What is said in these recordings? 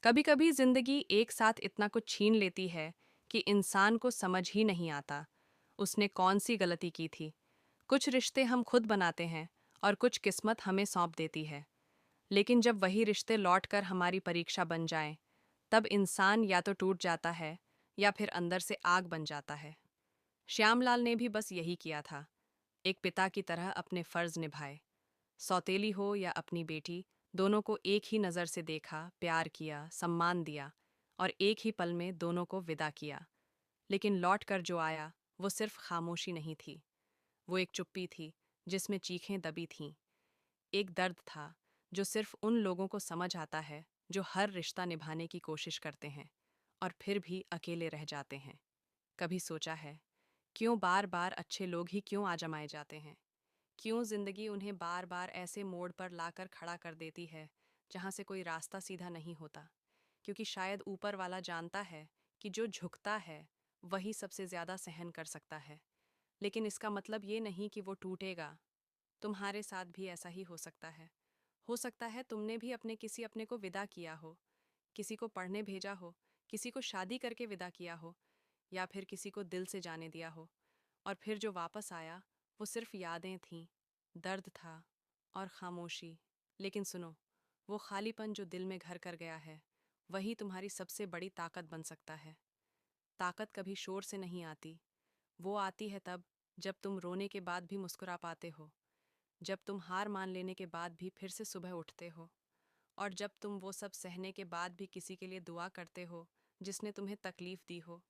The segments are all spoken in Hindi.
कभी कभी जिंदगी एक साथ इतना कुछ छीन लेती है कि इंसान को समझ ही नहीं आता उसने कौन सी गलती की थी। कुछ रिश्ते हम खुद बनाते हैं और कुछ किस्मत हमें सौंप देती है। लेकिन जब वही रिश्ते लौटकर हमारी परीक्षा बन जाएं, तब इंसान या तो टूट जाता है या फिर अंदर से आग बन जाता है। श्यामलाल ने भी बस यही किया था। एक पिता की तरह अपने फर्ज निभाए। सौतेली हो या अपनी बेटी, दोनों को एक ही नज़र से देखा, प्यार किया, सम्मान दिया और एक ही पल में दोनों को विदा किया। लेकिन लौट कर जो आया वो सिर्फ खामोशी नहीं थी। वो एक चुप्पी थी जिसमें चीखें दबी थीं। एक दर्द था जो सिर्फ उन लोगों को समझ आता है जो हर रिश्ता निभाने की कोशिश करते हैं और फिर भी अकेले रह जाते हैं। कभी सोचा है क्यों बार बार अच्छे लोग ही क्यों आजमाए जाते हैं? क्यों जिंदगी उन्हें बार बार ऐसे मोड़ पर लाकर खड़ा कर देती है जहां से कोई रास्ता सीधा नहीं होता? क्योंकि शायद ऊपर वाला जानता है कि जो झुकता है वही सबसे ज्यादा सहन कर सकता है। लेकिन इसका मतलब ये नहीं कि वो टूटेगा। तुम्हारे साथ भी ऐसा ही हो सकता है। हो सकता है तुमने भी अपने को विदा किया हो, किसी को पढ़ने भेजा हो, किसी को शादी करके विदा किया हो, या फिर किसी को दिल से जाने दिया हो। और फिर जो वापस आया वो सिर्फ यादें थीं, दर्द था और खामोशी। लेकिन सुनो, वो खालीपन जो दिल में घर कर गया है वही तुम्हारी सबसे बड़ी ताकत बन सकता है। ताकत कभी शोर से नहीं आती। वो आती है तब जब तुम रोने के बाद भी मुस्कुरा पाते हो, जब तुम हार मान लेने के बाद भी फिर से सुबह उठते हो, और जब तुम वो सब सहने के बाद भी किसी के लिए दुआ करते हो जिसने तुम्हें तकलीफ दी हो।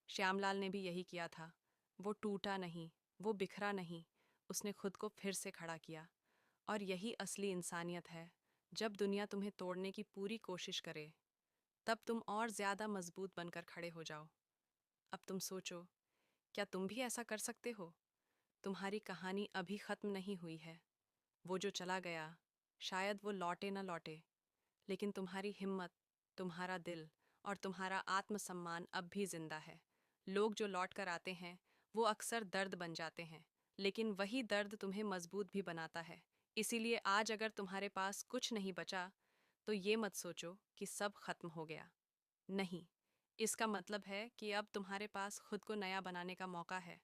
श्यामलाल ने भी यही किया था। वो टूटा नहीं, वो बिखरा नहीं, उसने खुद को फिर से खड़ा किया। और यही असली इंसानियत है। जब दुनिया तुम्हें तोड़ने की पूरी कोशिश करे, तब तुम और ज्यादा मजबूत बनकर खड़े हो जाओ। अब तुम सोचो, क्या तुम भी ऐसा कर सकते हो? तुम्हारी कहानी अभी खत्म नहीं हुई है। वो जो चला गया, शायद वो लौटे न लौटे, लेकिन तुम्हारी हिम्मत, तुम्हारा दिल और तुम्हारा आत्मसम्मान अब भी जिंदा है। लोग जो लौट कर आते हैं वो अक्सर दर्द बन जाते हैं, लेकिन वही दर्द तुम्हें मजबूत भी बनाता है। इसीलिए आज अगर तुम्हारे पास कुछ नहीं बचा, तो ये मत सोचो कि सब खत्म हो गया। नहीं, इसका मतलब है कि अब तुम्हारे पास खुद को नया बनाने का मौका है।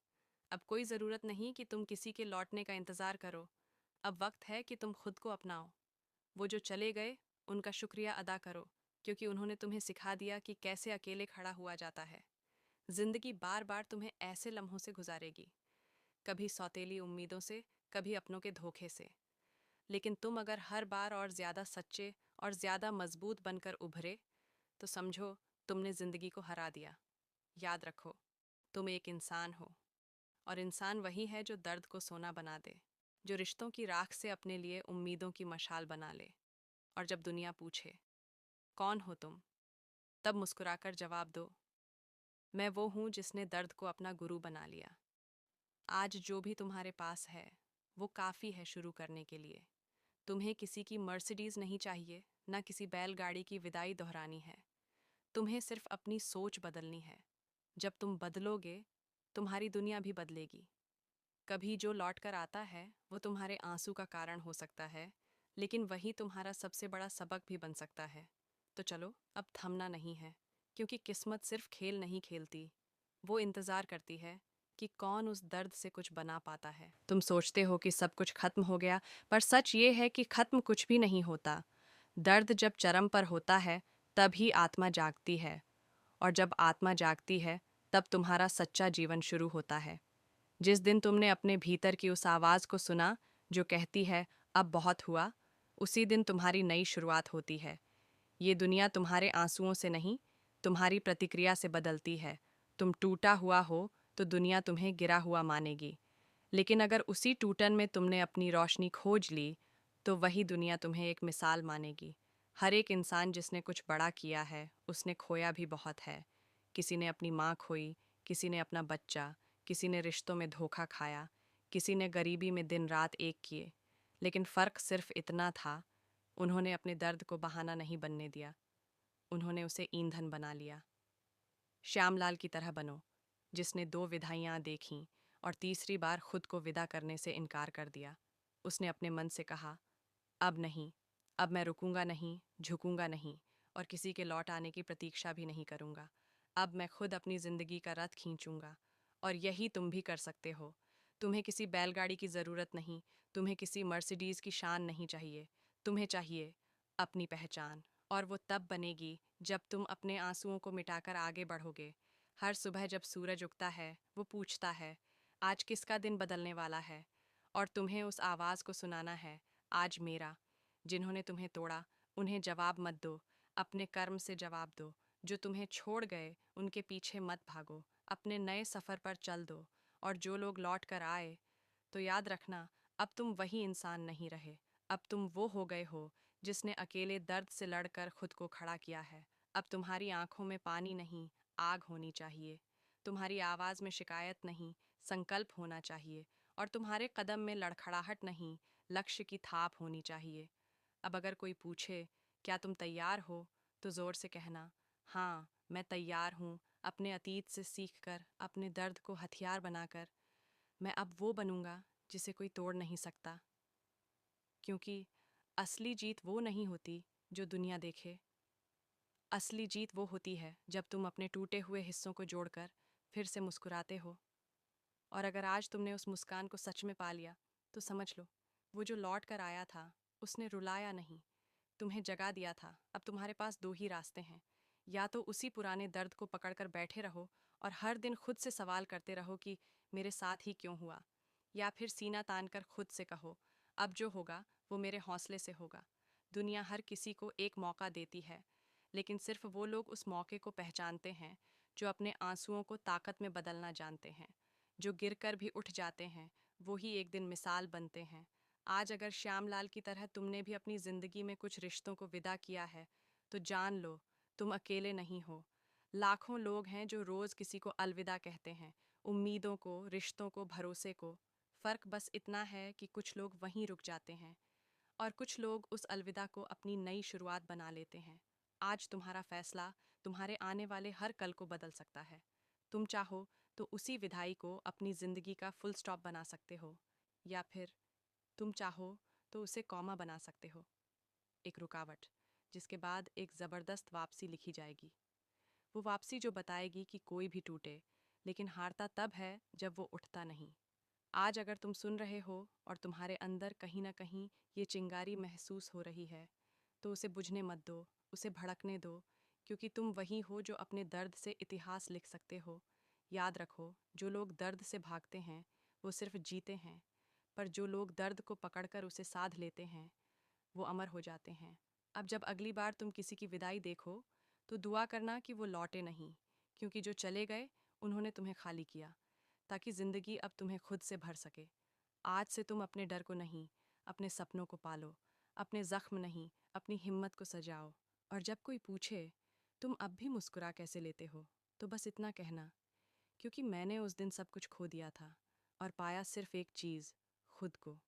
अब कोई ज़रूरत नहीं कि तुम किसी के लौटने का इंतज़ार करो। अब वक्त है कि तुम खुद को अपनाओ। वो जो चले गए, उनका शुक्रिया अदा करो, क्योंकि उन्होंने तुम्हें सिखा दिया कि कैसे अकेले खड़ा हुआ जाता है। जिंदगी बार बार तुम्हें ऐसे लम्हों से गुजारेगी, कभी सौतेली उम्मीदों से, कभी अपनों के धोखे से। लेकिन तुम अगर हर बार और ज़्यादा सच्चे और ज़्यादा मजबूत बनकर उभरे, तो समझो तुमने जिंदगी को हरा दिया। याद रखो, तुम एक इंसान हो, और इंसान वही है जो दर्द को सोना बना दे, जो रिश्तों की राख से अपने लिए उम्मीदों की मशाल बना ले। और जब दुनिया पूछे कौन हो तुम, तब मुस्कुराकर जवाब दो, मैं वो हूं जिसने दर्द को अपना गुरु बना लिया। आज जो भी तुम्हारे पास है वो काफ़ी है शुरू करने के लिए। तुम्हें किसी की मर्सिडीज नहीं चाहिए, ना किसी बैलगाड़ी की विदाई दोहरानी है। तुम्हें सिर्फ अपनी सोच बदलनी है। जब तुम बदलोगे, तुम्हारी दुनिया भी बदलेगी। कभी जो लौट कर आता है वो तुम्हारे आंसू का कारण हो सकता है, लेकिन वही तुम्हारा सबसे बड़ा सबक भी बन सकता है। तो चलो, अब थमना नहीं है, क्योंकि किस्मत सिर्फ खेल नहीं खेलती, वो इंतज़ार करती है कि कौन उस दर्द से कुछ बना पाता है। तुम सोचते हो कि सब कुछ खत्म हो गया, पर सच ये है कि खत्म कुछ भी नहीं होता। दर्द जब चरम पर होता है, तभी आत्मा जागती है, और जब आत्मा जागती है, तब तुम्हारा सच्चा जीवन शुरू होता है। जिस दिन तुमने अपने भीतर की उस आवाज़ को सुना जो कहती है अब बहुत हुआ, उसी दिन तुम्हारी नई शुरुआत होती है। ये दुनिया तुम्हारे आंसुओं से नहीं, तुम्हारी प्रतिक्रिया से बदलती है। तुम टूटा हुआ हो तो दुनिया तुम्हें गिरा हुआ मानेगी, लेकिन अगर उसी टूटन में तुमने अपनी रोशनी खोज ली, तो वही दुनिया तुम्हें एक मिसाल मानेगी। हर एक इंसान जिसने कुछ बड़ा किया है उसने खोया भी बहुत है। किसी ने अपनी माँ खोई, किसी ने अपना बच्चा, किसी ने रिश्तों में धोखा खाया, किसी ने गरीबी में दिन रात एक किए। लेकिन फ़र्क सिर्फ इतना था, उन्होंने अपने दर्द को बहाना नहीं बनने दिया, उन्होंने उसे ईंधन बना लिया। श्यामलाल की तरह बनो, जिसने दो विदाइयाँ देखीं और तीसरी बार खुद को विदा करने से इनकार कर दिया। उसने अपने मन से कहा, अब नहीं, अब मैं रुकूंगा नहीं, झुकूंगा नहीं, और किसी के लौट आने की प्रतीक्षा भी नहीं करूँगा। अब मैं खुद अपनी ज़िंदगी का रथ खींचूंगा। और यही तुम भी कर सकते हो। तुम्हें किसी बैलगाड़ी की ज़रूरत नहीं, तुम्हें किसी मर्सिडीज़ की शान नहीं चाहिए। तुम्हें चाहिए अपनी पहचान। और वो तब बनेगी जब तुम अपने आंसुओं को मिटाकर आगे बढ़ोगे। हर सुबह जब सूरज उगता है, वो पूछता है, आज किसका दिन बदलने वाला है? और तुम्हें उस आवाज़ को सुनाना है, आज मेरा। जिन्होंने तुम्हें तोड़ा, उन्हें जवाब मत दो, अपने कर्म से जवाब दो। जो तुम्हें छोड़ गए, उनके पीछे मत भागो, अपने नए सफ़र पर चल दो। और जो लोग लौट कर आए, तो याद रखना, अब तुम वही इंसान नहीं रहे। अब तुम वो हो गए हो जिसने अकेले दर्द से लड़कर खुद को खड़ा किया है। अब तुम्हारी आंखों में पानी नहीं, आग होनी चाहिए। तुम्हारी आवाज़ में शिकायत नहीं, संकल्प होना चाहिए। और तुम्हारे कदम में लड़खड़ाहट नहीं, लक्ष्य की थाप होनी चाहिए। अब अगर कोई पूछे, क्या तुम तैयार हो? तो ज़ोर से कहना, हाँ, मैं तैयार हूँ। अपने अतीत से सीखकर, अपने दर्द को हथियार बनाकर, मैं अब वो बनूंगा जिसे कोई तोड़ नहीं सकता। क्योंकि असली जीत वो नहीं होती जो दुनिया देखे। असली जीत वो होती है जब तुम अपने टूटे हुए हिस्सों को जोड़कर फिर से मुस्कुराते हो। और अगर आज तुमने उस मुस्कान को सच में पा लिया, तो समझ लो, वो जो लौट कर आया था, उसने रुलाया नहीं, तुम्हें जगा दिया था। अब तुम्हारे पास दो ही रास्ते हैं। या तो उसी पुराने दर्द को पकड़कर बैठे रहो और हर दिन खुद से सवाल करते रहो कि मेरे साथ ही क्यों हुआ। या फिर सीना तान कर खुद से कहो, अब जो होगा वो मेरे हौसले से होगा। दुनिया हर किसी को एक मौका देती है, लेकिन सिर्फ वो लोग उस मौके को पहचानते हैं जो अपने आंसुओं को ताकत में बदलना जानते हैं। जो गिरकर भी उठ जाते हैं, वो ही एक दिन मिसाल बनते हैं। आज अगर श्यामलाल की तरह तुमने भी अपनी जिंदगी में कुछ रिश्तों को विदा किया है, तो जान लो, तुम अकेले नहीं हो। लाखों लोग हैं जो रोज किसी को अलविदा कहते हैं, उम्मीदों को, रिश्तों को, भरोसे को। फर्क बस इतना है कि कुछ लोग वहीं रुक जाते हैं और कुछ लोग उस अलविदा को अपनी नई शुरुआत बना लेते हैं। आज तुम्हारा फैसला तुम्हारे आने वाले हर कल को बदल सकता है। तुम चाहो तो उसी विदाई को अपनी जिंदगी का फुल स्टॉप बना सकते हो, या फिर तुम चाहो तो उसे कॉमा बना सकते हो, एक रुकावट जिसके बाद एक ज़बरदस्त वापसी लिखी जाएगी। वो वापसी जो बताएगी कि कोई भी टूटे, लेकिन हारता तब है जब वो उठता नहीं। आज अगर तुम सुन रहे हो और तुम्हारे अंदर कहीं ना कहीं ये चिंगारी महसूस हो रही है, तो उसे बुझने मत दो, उसे भड़कने दो। क्योंकि तुम वही हो जो अपने दर्द से इतिहास लिख सकते हो। याद रखो, जो लोग दर्द से भागते हैं वो सिर्फ जीते हैं, पर जो लोग दर्द को पकड़कर उसे साध लेते हैं, वो अमर हो जाते हैं। अब जब अगली बार तुम किसी की विदाई देखो, तो दुआ करना कि वो लौटे नहीं, क्योंकि जो चले गए उन्होंने तुम्हें खाली किया, ताकि ज़िंदगी अब तुम्हें खुद से भर सके। आज से तुम अपने डर को नहीं, अपने सपनों को पालो। अपने जख्म नहीं, अपनी हिम्मत को सजाओ। और जब कोई पूछे, तुम अब भी मुस्कुरा कैसे लेते हो, तो बस इतना कहना, क्योंकि मैंने उस दिन सब कुछ खो दिया था और पाया सिर्फ एक चीज़, खुद को।